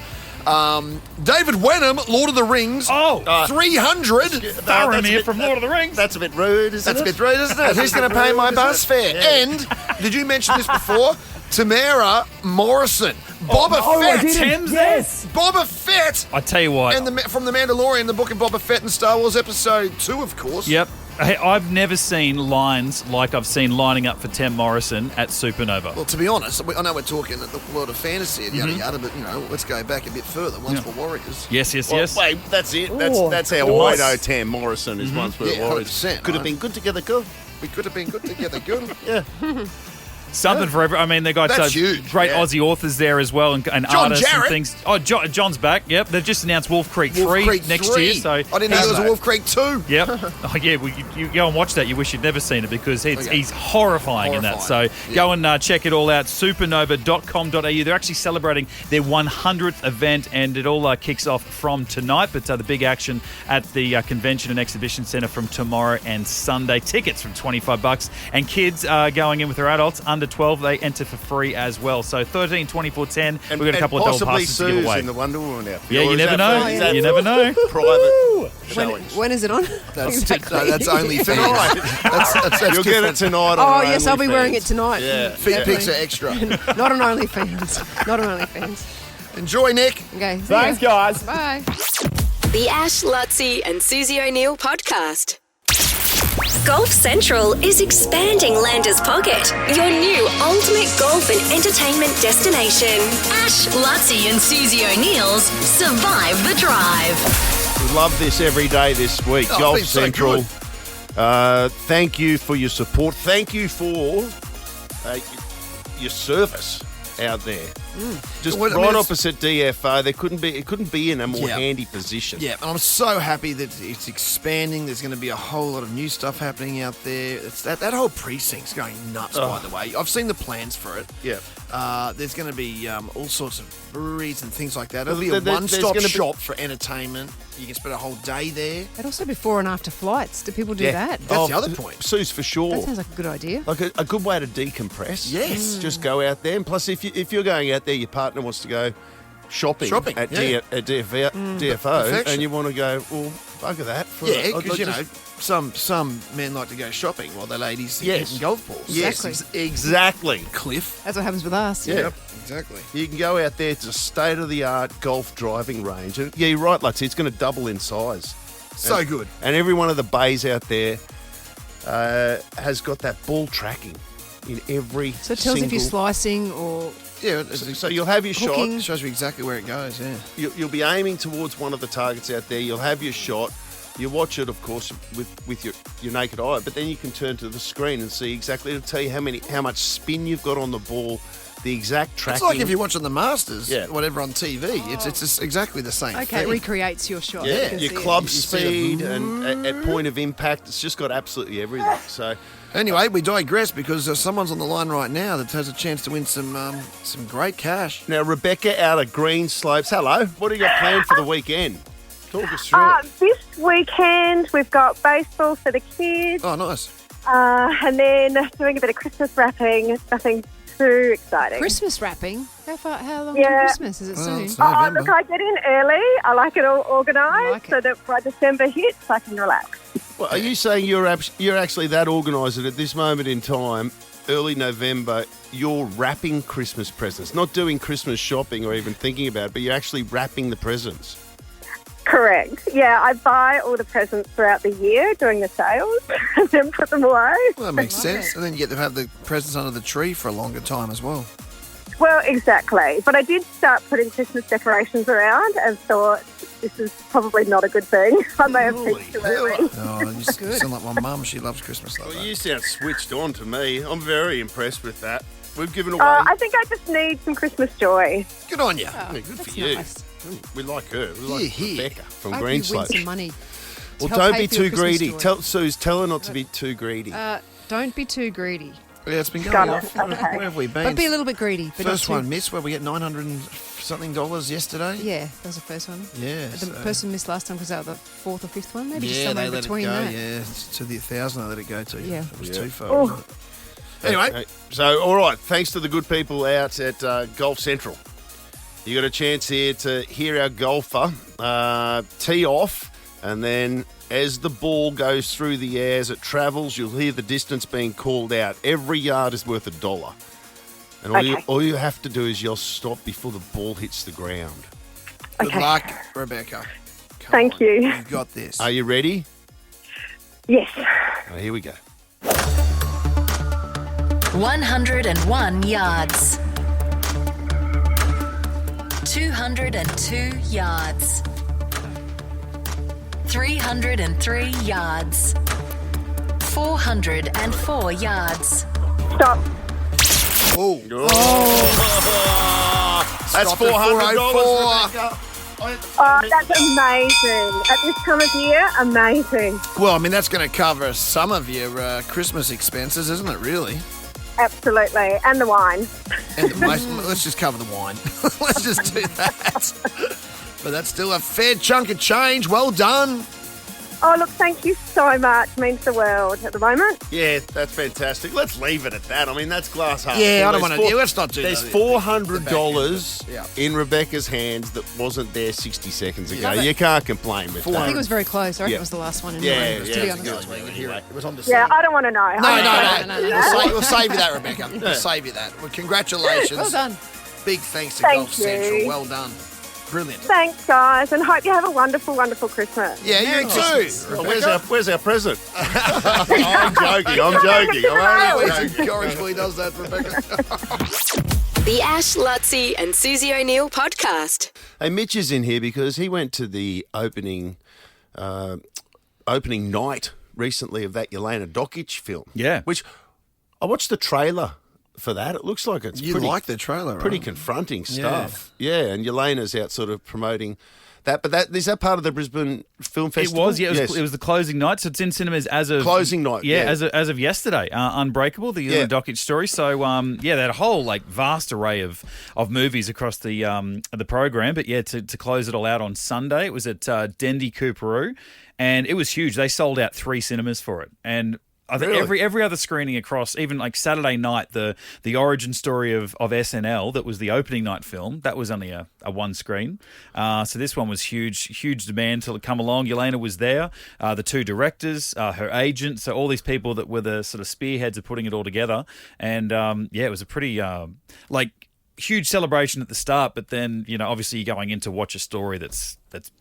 David Wenham, Lord of the Rings. 300. Faramir from Lord of the Rings. That's a bit rude, isn't it? That's a bit rude, isn't it? Who's going to pay my bus fare? Yeah. And, did you mention this before? Tamara Morrison. Boba Fett. Yes. Boba Fett. I tell you what. And from The Mandalorian, the book of Boba Fett and Star Wars Episode 2, of course. Yep. Hey, I've never seen lines like I've seen lining up for Tam Morrison at Supernova. Well, to be honest, I know we're talking at the world of fantasy and yada yada, but let's go back a bit further. Once for Warriors. Yes. Wait, that's it. That's how I know Tam Morrison is Once for Warriors. 100%, Could have been good together, girl. We could have been good together, good. Yeah. Something for every. I mean, they got That's huge. great Aussie authors there as well, and artists Jarrett. and things. Oh, John's back. Yep, they've just announced Wolf Creek 3 next year. So I didn't know there was a Wolf Creek 2. Yep. Oh yeah, you go and watch that. You wish you'd never seen it because he's horrifying in that. So go and check it all out. Supernova.com.au. They're actually celebrating their 100th event, and it all kicks off from tonight. But the big action at the Convention and Exhibition Centre from tomorrow and Sunday. Tickets from $25, and kids going in with their adults under 12. They enter for free as well. So 13, 24, 10. We've got a couple of double passes to give away. In the Wonder Woman outfit. Yeah, you never know. You never know. Private showings. When is it on? That's only tonight. That's You'll get it tonight. Oh, yes, I'll be wearing it tonight. Yeah. Feet pics are extra. Not on OnlyFans. Not on OnlyFans. Enjoy, Nick. Okay. Thanks, guys. Bye. The Ash, Luttsy and Susie O'Neill podcast. Golf Central is expanding Landers Pocket, your new ultimate golf and entertainment destination. Ash, Luttsy and Susie O'Neill's Survive the Drive. We love this every day this week. Oh, Golf it's been Central. so Thank you for your support. Thank you for your service out there. Just right opposite DFO. It couldn't be in a more handy position. Yeah, and I'm so happy that it's expanding. There's going to be a whole lot of new stuff happening out there. It's that whole precinct's going nuts, by the way. I've seen the plans for it. Yeah. There's going to be all sorts of breweries and things like that. It'll be a one-stop shop for entertainment. You can spend a whole day there. And also before and after flights. Do people do that? That's the other point. Sue's for sure. That sounds like a good idea. Like a good way to decompress. Yes. Just go out there. And plus, if you're going out there, your partner wants to go shopping at DFO, Perfection. and you want to go, well, bugger that. Because, some men like to go shopping while their ladies are hitting golf balls. Yes, exactly. Cliff. That's what happens with us. Yeah. Yep, exactly. You can go out there to a state-of-the-art golf driving range. And yeah, you're right, Luttsy, it's going to double in size. So good. And every one of the bays out there has got that ball tracking in every So it tells if you're slicing or... Yeah, so you'll have your hooking. shot. It shows you exactly where it goes, yeah. You'll be aiming towards one of the targets out there. You'll have your shot. You watch it, of course, with your naked eye, but then you can turn to the screen and see exactly. It'll tell you how much spin you've got on the ball, the exact tracking. It's like if you're watching the Masters, whatever on TV. It's just exactly the same Okay, thing. it recreates your shot. Yeah, your club speed and at point of impact. It's just got absolutely everything. So. Anyway, we digress because someone's on the line right now that has a chance to win some great cash. Now, Rebecca out of Green Slopes. Hello. What do you got planned for the weekend? Talk us through it. This weekend we've got baseball for the kids. Oh, nice. And then doing a bit of Christmas wrapping. Nothing too exciting. Christmas wrapping? How long Yeah. is Christmas? Is it soon? Look, I get in early. I like it all organised so that by December hits, I can relax. Well, are you saying you're actually that organised that at this moment in time, early November, you're wrapping Christmas presents, not doing Christmas shopping or even thinking about it, but you're actually wrapping the presents? Correct. Yeah, I buy all the presents throughout the year during the sales and then put them away. Well, that makes sense. And then you get to have the presents under the tree for a longer time as well. Well, exactly. But I did start putting Christmas decorations around and thought this is probably not a good thing. I may have peaked too early. Oh, you sound like my mum. She loves Christmas like Well, that. you sound switched on to me. I'm very impressed with that. We've given away... I think I just need some Christmas joy. Good on you. Yeah, good for you. nice. We like her. We like Rebecca from I hope you win Greenslope. some money. Well, help don't pay be for your too Christmas greedy. joy. Tell her not to be too greedy. Don't be too greedy. Yeah, it's been going Got off. it. Okay. Where have we been? But be a little bit greedy. But First not too... one missed where we get $900 and something yesterday. Yeah, that was the first one. Yeah. The person missed last time because that was the fourth or fifth one, maybe just Yeah, somewhere they in let between it go. that. Yeah, to the 1,000 I let it go to. Yeah. It was Yeah. too far. Oh. Wasn't it? Anyway. Okay. So, all right, thanks to the good people out at Golf Central. You got a chance here to hear our golfer tee off, and then as the ball goes through the air, as it travels, you'll hear the distance being called out. Every yard is worth $1. And all you have to do is yell stop before the ball hits the ground. Good luck, Rebecca. Thank you. You've got this. Are you ready? Yes. Here we go. 101 yards. 202 yards. 303 yards. 404 yards. Stop. Oh. That's Stop at $400, 404. Rebecca. Oh, that's amazing. At this time of year, amazing. Well, I mean, that's going to cover some of your Christmas expenses, isn't it, really? Absolutely. And the wine. And let's just cover the wine. Let's just do that. But that's still a fair chunk of change. Well done. Oh, look, thank you so much. Means the world at the moment. Yeah, that's fantastic. Let's leave it at that. I mean, that's glass half Yeah, full. I don't want to. Let's not do that. There's $400 Yeah. in Rebecca's hands that wasn't there 60 seconds ago. Yeah. You can't complain with I think that. it was very close. I reckon Yeah. it was the last one. Yeah, Anyway, yeah, to be it's honest. good. Anyway, it was on the Yeah, scene. I don't want to know. No. We'll save you that, Rebecca. We'll save you that. Well, congratulations. Well done. Big thanks to Thank Golf Central. you. Well done. Brilliant. Thanks, guys, and hope you have a wonderful, wonderful Christmas. Yeah, Merry you Christmas. too. Oh, where's our present? I'm joking. I'm joking. Corey does that, Rebecca. The Ash, Luttsy and Susie O'Neill podcast. Hey, Mitch is in here because he went to the opening night recently of that Yelena Dokic film. Yeah. Which I watched the trailer for that. It looks like it's You pretty, like the trailer, right? pretty confronting stuff. Yeah, and Yelena's out sort of promoting that. But is that part of the Brisbane Film Festival? It was, yeah. It was the closing night, so it's in cinemas as of Closing night, yeah. as of yesterday. Unbreakable, the Yelena Dokic story. So they had a whole vast array of movies across the program. But yeah, to close it all out on Sunday, it was at Dendy Cooperoo, and it was huge. They sold out 3 cinemas for it, and I think every other screening across, even like Saturday night, the origin story of SNL, that was the opening night film, that was only a one screen. So this one was huge demand to come along. Yelena was there, the 2 directors, her agent, so all these people that were the sort of spearheads of putting it all together. And it was a pretty huge celebration at the start, but then obviously you're going in to watch a story that's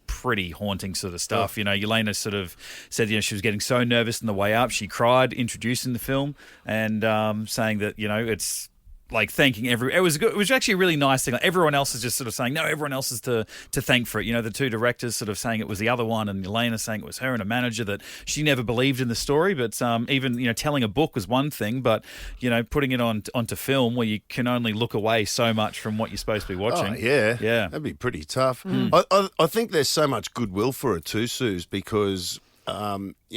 pretty haunting sort of stuff. Yelena sort of said she was getting so nervous on the way up, she cried introducing the film and saying that it's like thanking it was actually a really nice thing. Like everyone else is just sort of saying no, everyone else is to thank for it. The 2 directors sort of saying it was the other one, and Yelena saying it was her, and a manager that she never believed in the story. But even telling a book was one thing, but putting it onto film where you can only look away so much from what you're supposed to be watching. Oh, yeah, that'd be pretty tough. I think there's so much goodwill for her too, Suze, because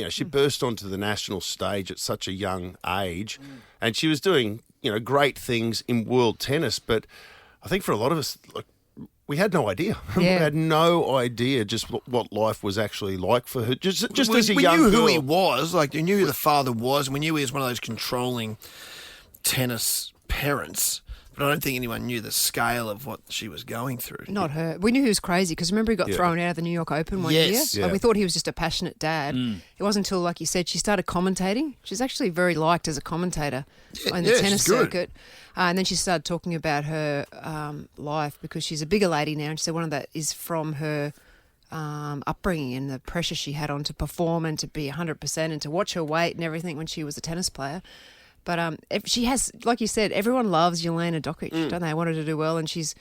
she burst onto the national stage at such a young age, and she was doing great things in world tennis, but I think for a lot of us, we had no idea. Yeah. We had no idea just what life was actually like for her. Just as a young girl. We knew who he was. Like, we knew who the father was, and we knew he was one of those controlling tennis parents, but I don't think anyone knew the scale of what she was going through. Not her. We knew he was crazy because remember he got thrown out of the New York Open one year? Yes. Like, we thought he was just a passionate dad. It wasn't until, like you said, she started commentating. She's actually very liked as a commentator in the tennis circuit. And then she started talking about her life because she's a bigger lady now. And she said one of that is from her upbringing and the pressure she had on to perform and to be 100% and to watch her weight and everything when she was a tennis player. But if she has, like you said, everyone loves Jelena Dokic, don't they? I want her to do well, and she's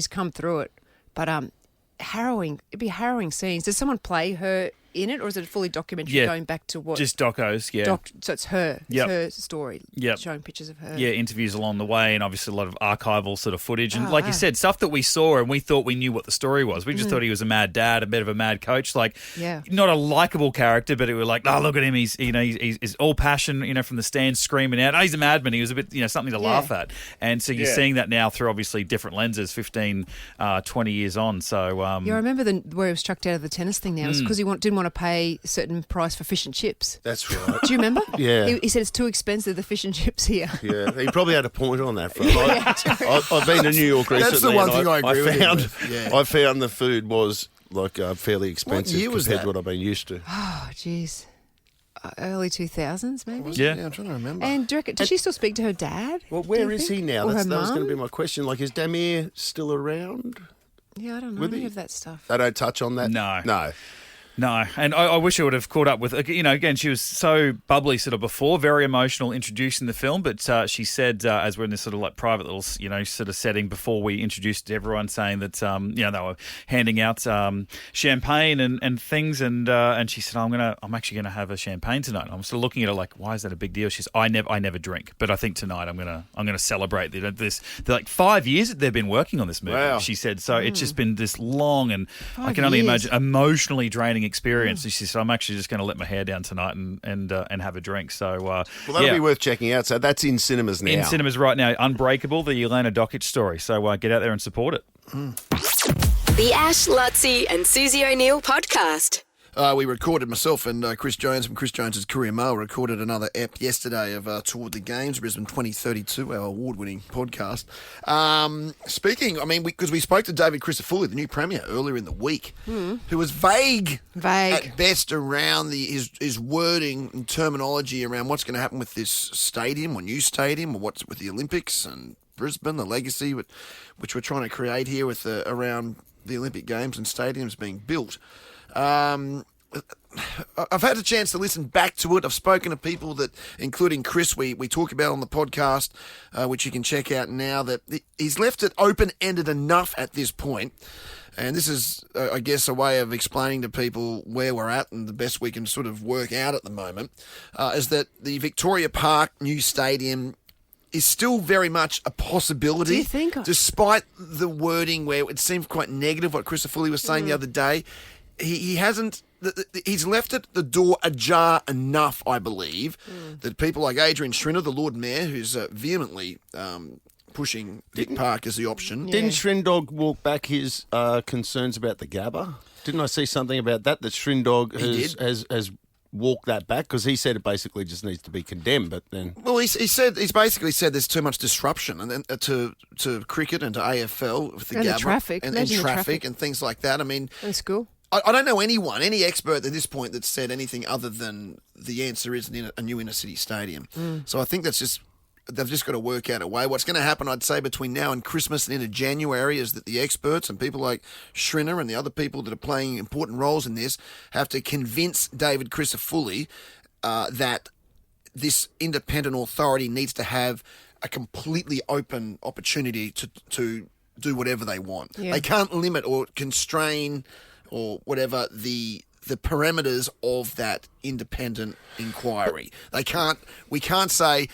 come through it. But harrowing, it'd be harrowing scenes. Does someone play her in it, or is it a fully documentary going back to what? Just docos, yeah. So it's her. It's her story. Showing pictures of her. Yeah, interviews along the way, and obviously a lot of archival sort of footage. And like you said, stuff that we saw and we thought we knew what the story was. We just thought he was a mad dad, a bit of a mad coach. Like, not a likable character, but it was like, oh, look at him. He's all passion, from the stands screaming out. Oh, he's a madman. He was a bit, something to laugh at. And so you're seeing that now through obviously different lenses, 15, 20 years on. So, I remember where he was chucked out of the tennis thing now. It's because he didn't want to pay a certain price for fish and chips. That's right. Do you remember? Yeah. He said it's too expensive, the fish and chips here. Yeah, he probably had a point on that front. I've been to New York recently. That's the one thing I agree with him with. I found the food was like fairly expensive What year was compared that? to what I've been used to. Oh, jeez. Early 2000s, maybe? Yeah. I'm trying to remember. And do you reckon, does she still speak to her dad? Well, where is he now? Or That her was going to mum? be my question. Like, is Damir still around? Yeah, I don't know With any he? of that stuff. They don't touch on that? No. No, and I wish I would have caught up with, again, she was so bubbly sort of before, very emotional introducing the film, but she said, as we're in this sort of like private little, sort of setting before we introduced everyone, saying that, they were handing out champagne and things, and she said, I'm actually gonna have a champagne tonight. And I'm sort of looking at her like, why is that a big deal? She's, I never drink, but I think tonight I'm gonna celebrate this. They're like 5 years that they've been working on this movie. Wow. She said, so it's just been this long and 5 I can only years. imagine emotionally draining experience. And she said, I'm actually just going to let my hair down tonight and have a drink. So, Well, that'll be worth checking out. So that's in cinemas now. in cinemas right now. Unbreakable, the Jelena Dokic story. So get out there and support it. The Ash, Luttsy and Susie O'Neill podcast. We recorded, myself and Chris Jones from Chris Jones's Courier Mail, recorded another ep yesterday of Toward the Games, Brisbane 2032, our award-winning podcast. Speaking, because we spoke to David Crisafulli, the new Premier, earlier in the week, who was vague at best around his wording and terminology around what's going to happen with this stadium or new stadium or what's with the Olympics and Brisbane, the legacy which we're trying to create here with around the Olympic Games and stadiums being built. I've had a chance to listen back to it. I've spoken to people that, including Chris, we talk about on the podcast, which you can check out now, that he's left it open-ended enough at this point. And this is, I guess, a way of explaining to people where we're at and the best we can sort of work out at the moment, is that the Victoria Park new stadium is still very much a possibility. Do you think? Despite the wording where it seemed quite negative, what Crisafulli was saying the other day, he hasn't. He's left it the door ajar enough, I believe, that people like Adrian Schrinner, the Lord Mayor, who's vehemently pushing Vic Park as the option. Didn't Shrindog walk back his concerns about the Gabba? Didn't I see something about that Shrindog has walked that back? Because he said it basically just needs to be condemned, but then... Well, he's basically said there's too much disruption and then to cricket and to AFL with the And the Gabba traffic. and Imagine the traffic traffic. and things like that. I mean... That's cool. I don't know any expert at this point that's said anything other than the answer is a new inner city stadium. So I think they've just got to work out a way. What's going to happen, I'd say, between now and Christmas and into January is that the experts and people like Schrinner and the other people that are playing important roles in this have to convince David Crisafulli that this independent authority needs to have a completely open opportunity to do whatever they want. Yeah. They can't limit or constrain or whatever the parameters of that independent inquiry. We can't say,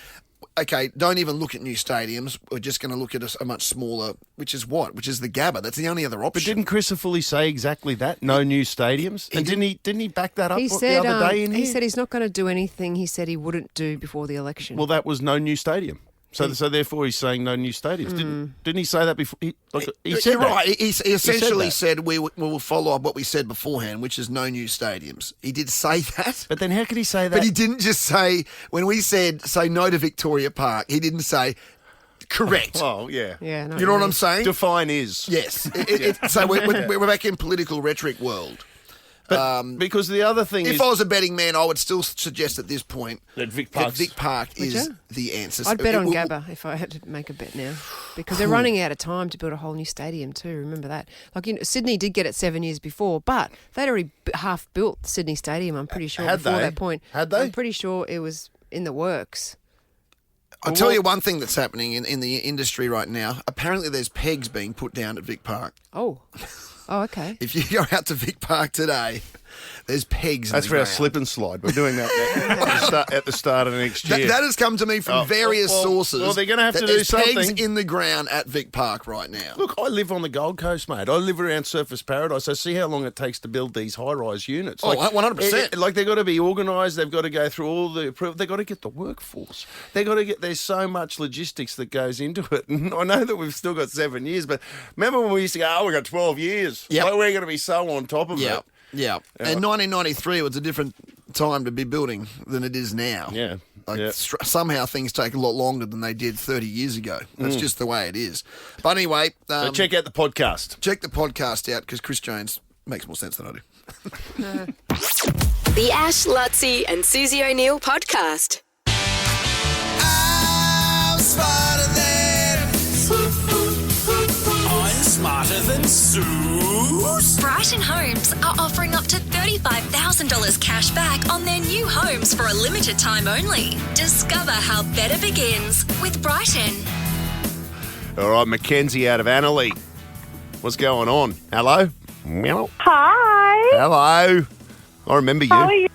okay, don't even look at new stadiums. We're just going to look at a much smaller, which is the Gabba. That's the only other option. But didn't Crisafulli say exactly that? No new stadiums? And didn't he back that up He the said, other day in here? he said he's not going to do anything he said he wouldn't do before the election. Well, that was no new stadium. So therefore he's saying no new stadiums. Didn't he say that before? He said You're that. right. He essentially that. said we will follow up what we said beforehand, which is no new stadiums. He did say that. But then how could he say that? But he didn't just say, when we said say no to Victoria Park, he didn't say Correct. Oh, yeah. Yeah, no, You know what I'm saying? Define is. Yes. So we're back in political rhetoric world. But because the other thing is... If I was a betting man, I would still suggest at this point that Vic Park Would is you? the answer. I'd bet on Gabba if I had to make a bet now, because they're running out of time to build a whole new stadium too. Remember that? Like, Sydney did get it 7 years before, but they'd already half built Sydney Stadium. I'm pretty sure before that point. Had they? I'm pretty sure it was in the works. I'll tell you one thing that's happening in the industry right now. Apparently, there's pegs being put down at Vic Park. Oh, okay. If you go out to Vic Park today, there's pegs. That's in for the our ground. slip and slide. We're doing that at the start of next year. That has come to me from various sources. Well, they're going to have to do there's something. pegs in the ground at Vic Park right now. Look, I live on the Gold Coast, mate. I live around Surfers Paradise. I see how long it takes to build these high-rise units. Oh, 100%. Like, they've got to be organised. They've got to go through all the approval. They've got to get the workforce. They've got to get... There's so much logistics that goes into it. And I know that we've still got 7 years, but remember when we used to go, we've got 12 years. Yep. Like, we're going to be so on top of it. Yeah. And 1993, it was a different time to be building than it is now. Yeah. Somehow things take a lot longer than they did 30 years ago. That's just the way it is. But anyway... So check out the podcast. Check the podcast out, because Chris Jones makes more sense than I do. The Ash, Luttsy and Susie O'Neill podcast. I'm smarter than Sue. Brighton Homes are offering up to $35,000 cash back on their new homes for a limited time only. Discover how better begins with Brighton. All right, Mackenzie out of Annalee. What's going on? Hello? Meow. Hi. Hello. I remember you. How are you?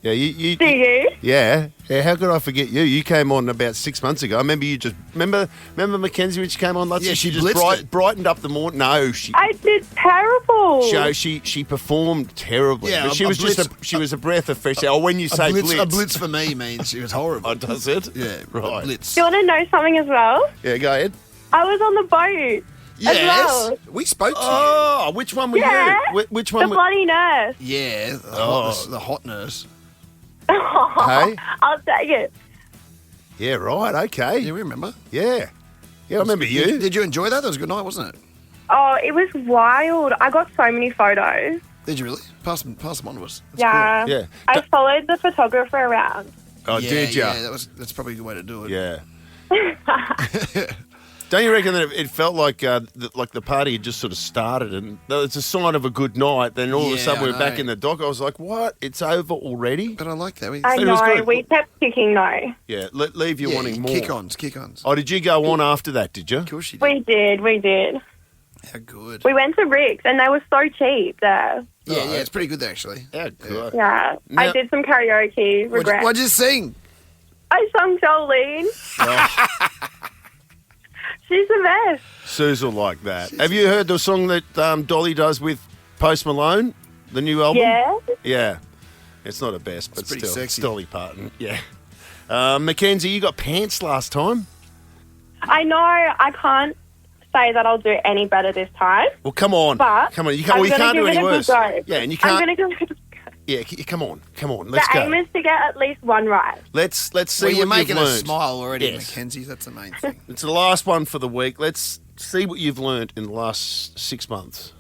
Yeah, you. Do you? Yeah. How could I forget you? You came on about 6 months ago. I remember you just... Remember Mackenzie when she came on? Luttsy? Yeah, she just blitzed it. brightened up the morning. No, she... I did terrible. She performed terribly. Yeah, but she was she was a breath of fresh air. Oh, when you say blitz. A blitz for me means she was horrible. Oh, does it? Yeah, right. A blitz. Do you want to know something as well? Yeah, go ahead. I was on the boat. Yes, As well. we spoke to Oh, which one were Yeah. you? Which one The were... bloody nurse. you. Yeah, the hot nurse. Hey? I'll take it. Yeah, right, okay. Yeah, we remember. Yeah. Yeah, I remember you. Did you enjoy that? That was a good night, wasn't it? Oh, it was wild. I got so many photos. Did you really? Pass them on to us. That's Yeah. Yeah. I followed the photographer around. Oh, Yeah, did you? Yeah, that's probably a good way to do it. Yeah. Don't you reckon that it felt like the party had just sort of started and it's a sign of a good night, then all of a Yeah, sudden I we're back know. in the dock. I was like, what? It's over already? But I like that. I It was know. good. We kept kicking though. Yeah, leave you wanting more. Kick-ons. Oh, did you go on after that, did you? Of course you did. We did. How good. We went to Rick's and they were so cheap there. Yeah, it's pretty good there, actually. How good. Yeah. I did some karaoke. Regret. What'd you sing? I sung Jolene. She's the best. Sue's will like that. Have you heard the song that Dolly does with Post Malone, the new album? Yeah. Yeah. It's not her best, but It's pretty still. sexy. Dolly Parton, yeah. Mackenzie, you got pants last time? I know I can't say that I'll do any better this time. Well, come on. But Come on. You I'm can't, gonna can't do give any it a good worse. go. Yeah, and you I'm can't. going to give it a Yeah, come on. Let's The go. aim is to get at least one right. Let's see Well, what you're making you've us learned. smile already, Yes. Mackenzie. That's the main thing. It's the last one for the week. Let's see what you've learned in the last 6 months,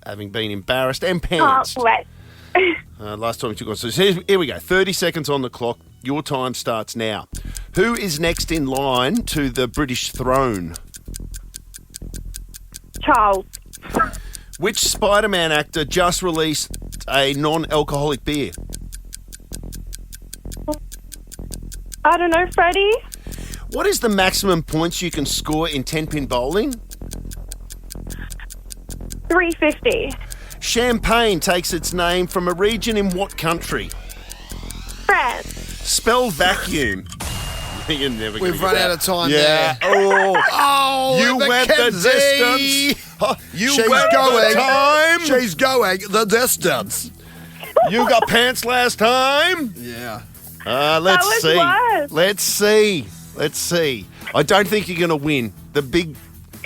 having been embarrassed and pantsed. Oh, wait. Last time you took on. So here we go. 30 seconds on the clock. Your time starts now. Who is next in line to the British throne? Charles. Which Spider-Man actor just released a non-alcoholic beer? I don't know, Freddie. What is the maximum points you can score in 10-pin bowling? 350. Champagne takes its name from a region in what country? France. Spell vacuum. You're never gonna We've get run that. out of time Yeah. there. Oh, you went the Mackenzie! distance. You She's went going. the time. She's going the distance. You got pants last time. Yeah. Let's was see. worse. Let's see. I don't think you're going to win. The big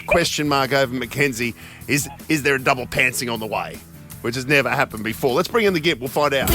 question mark over Mackenzie is there a double pantsing on the way? Which has never happened before. Let's bring in the Gimp. We'll find out.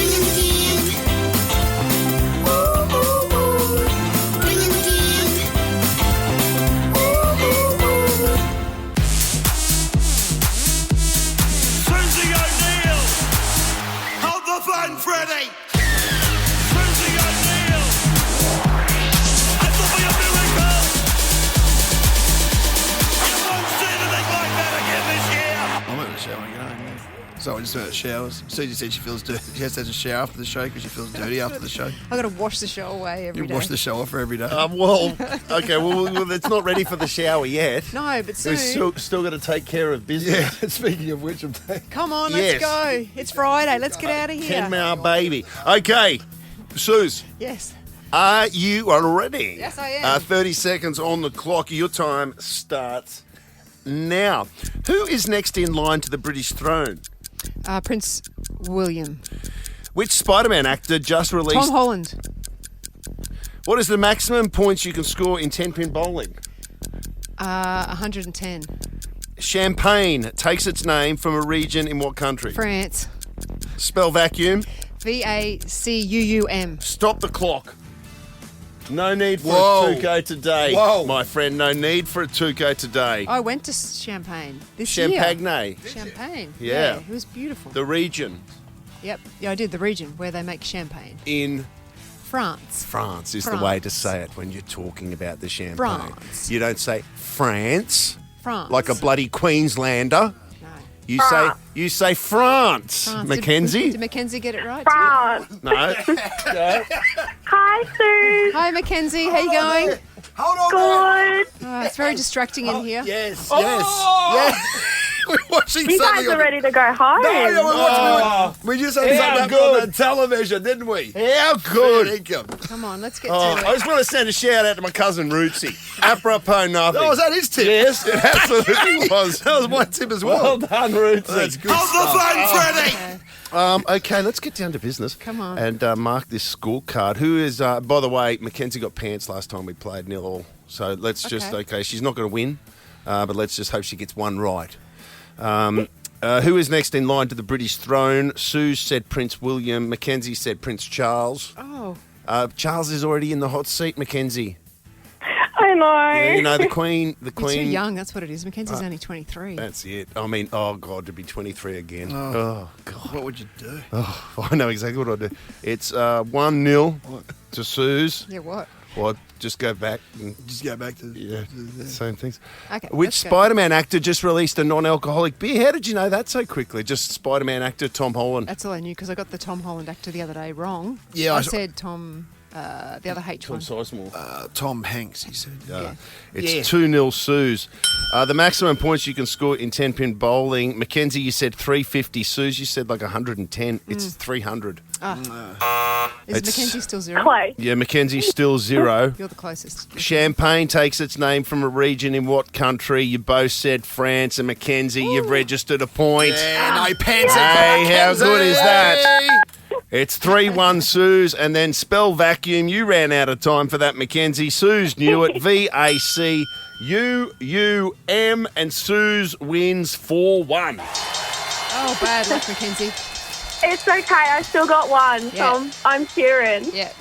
So I just about showers. Susie said she feels dirty. She has to have a shower after the show because she feels dirty after the show. I got to wash the show away every You day. wash the show off for every day. Well, it's not ready for the shower yet. No, but soon. We've still got to take care of business. Yeah, speaking of which, Come on, let's go. It's Friday. Let's get out of here. 10-mile baby. Okay, Suze. Yes. Are you ready? Yes, I am. 30 seconds on the clock. Your time starts now. Who is next in line to the British throne? Prince William. Which Spider-Man actor just released... Tom Holland. What is the maximum points you can score in 10-pin bowling? 110. Champagne takes its name from a region in what country? France. Spell vacuum. VACUUM. Stop the clock. No need for Whoa. a Tuco today, Whoa. my friend. No need for a Tuco today. I went to Champagne this year. Champagne. Champagne. Yeah. It was beautiful. The region Yep. Yeah, I did. The region where they make champagne. in France. France is the France. way to say it when you're talking about the champagne. France. You don't say France France. like a bloody Queenslander. You say France, France. Mackenzie. Did Mackenzie get it right? France. No. Go. Hi, Sue. Hi, Mackenzie. How you going? Hold on. Good. Oh, it's very distracting in here. Yes, yes. We're watching You something guys are ready to go home. No, we're watching. We just had How something good. on the television, didn't we? How good. Come on, let's get Oh, to I it. just want to send a shout out to my cousin Luttsy. Apropos nothing. Oh, was that his tip? Yes, it absolutely was. That was my tip as well. Well done, Luttsy. That's good Hold the stuff. phone, Freddie! Okay, let's get down to business. Come on. And mark this scorecard. Who is, by the way, Mackenzie got pants last time we played 0-0. So let's just, okay, she's not going to win, but let's just hope she gets one right. Who is next in line to the British throne? Suze said Prince William. Mackenzie said Prince Charles. Oh. Charles is already in the hot seat, Mackenzie. I know. Yeah, you know, the Queen... You're too young, that's what it is. Mackenzie's only 23. That's it. I mean, oh, God, to be 23 again. Oh, God. What would you do? Oh, I know exactly what I'd do. It's 1-0 to Suze. Yeah, what? Well, just go back. And, Just go back to same things. Okay. Which let's go. Spider-Man actor just released a non-alcoholic beer? How did you know that so quickly? Just Spider-Man actor Tom Holland. That's all I knew because I got the Tom Holland actor the other day wrong. Yeah, I I- said Tom, the other H Tom one. Sizemore. Tom Hanks, he said. Yeah. It's 2-0 Suze. The maximum points you can score in 10-pin bowling. Mackenzie, you said 350. Suze, you said like 110. It's 300. Is It's- Mackenzie still zero? Close. Yeah, Mackenzie's still 0. You're the closest. Champagne takes its name from a region in what country? You both said France, and Mackenzie, you've registered a point. Yeah, no pants. Hey, how good is that? It's 3-1 Suze, and then spell vacuum. You ran out of time for that, Mackenzie. Suze knew it. VACUUM, and Suze wins 4-1. Oh, bad luck, Mackenzie. It's okay. I still got one, Yeah. so I'm cheering. Yeah.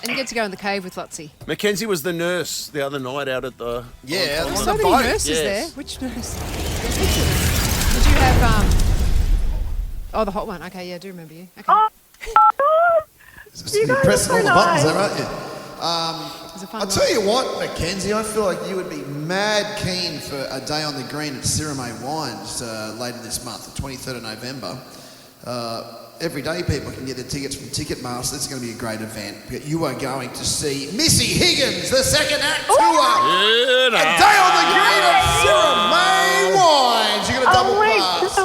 And you get to go in the cave with Luttsy. Mackenzie was the nurse the other night out at the... Yeah, There's on so the many boat. nurses Yes. there. Which nurse? Did you have the hot one. Okay, yeah, I do remember you. Okay. Oh, You guys pressing are all so the buttons, nice. there, aren't you? It was a fun I'll night. tell you what, Mackenzie, I feel like you would be mad keen for a day on the green at Sirame Wines later this month, the 23rd of November. Every day people can get their tickets from Ticketmaster. It's going to be a great event. You are going to see Missy Higgins, the second act tour. A day on the green at Sirame Wines. You're going to double pass.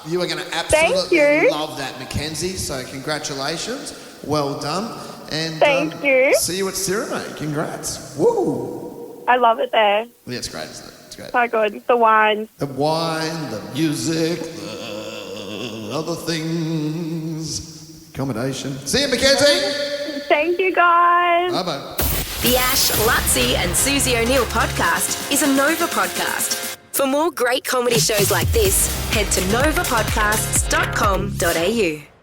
You are going to absolutely love that, Mackenzie. So congratulations. Well done. And Thank you. See you at Sirame. Congrats. Woo. I love it there. Yeah, it's great, isn't it? It's great. So good. The wine. The wine, the music, the other things, accommodation. See you, Mackenzie. Thank you, guys. Bye-bye. The Ash, Luttsy and Susie O'Neill podcast is a Nova podcast. For more great comedy shows like this, head to novapodcasts.com.au.